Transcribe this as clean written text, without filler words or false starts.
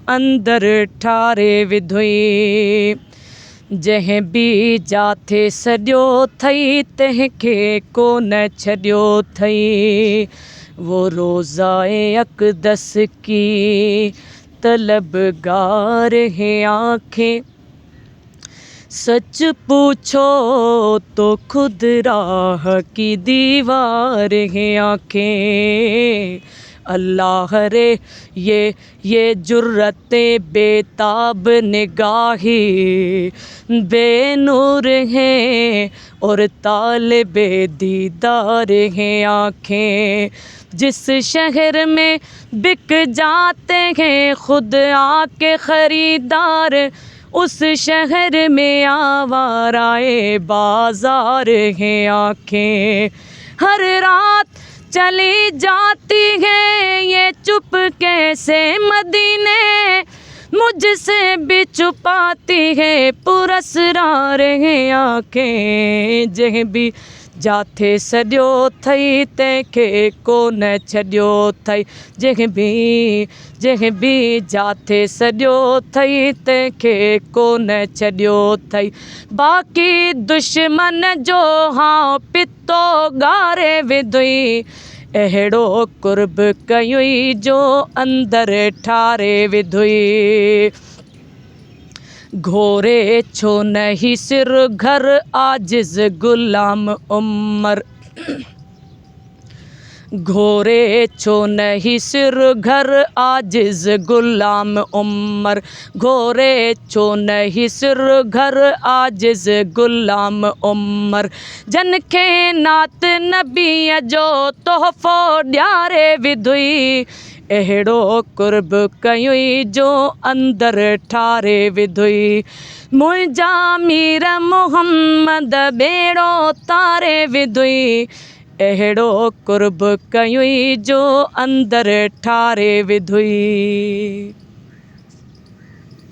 अंदर ठारे विधुई। जंहिं बि जाथे सॼो थई तंहिंखे कोन छॾियो थई। वो रोज़ाए अक़दस की तलबगार है आँखें, सच पूछो तो खुद राह की दीवार है आँखें। अल्लाह रे ये जुर्रते बेताब निगाही बेनूर हैं और तालिबे दीदार हैं आँखें। जिस शहर में बिक जाते हैं खुद आके ख़रीदार, उस शहर में आवाराए बाज़ार हैं आँखें। हर रात चली जाती है ये चुप कैसे मदीने, मुझसे भी छुपाती है पुरस्रार हैं आँखें। जंहिं बि जाथे सॼो थई तंहिंखे कोन छॾियो थई। जंहिं बि जाथे सॼो थई तंहिंखे कोन छॾियो थई। बाक़ी दुश्मन जो हां पितो ॻारे विधुई, अहिड़ो कुर्ब कयुई जो अंदर ठारे विधुई। घोरे छो नहीं सिर घर आजिज़ गुलाम उमर, घोरे छो नहीं सिर घर आजिज़ गुलाम उमर। घोरे छो नहीं सिर घर आजिज़ गुलाम उमर। जनखे नात नबीअ जो तोहफ़ो ॾियारे विधुई, अहिड़ो कुर्ब कयुई जो अंदर ठारे विधुई। मुंहिंजा मीर मोहम्मद बेड़ो तारे विधुई, अहिड़ो कुर्ब कयुई जो अंदर ठारे विधुई।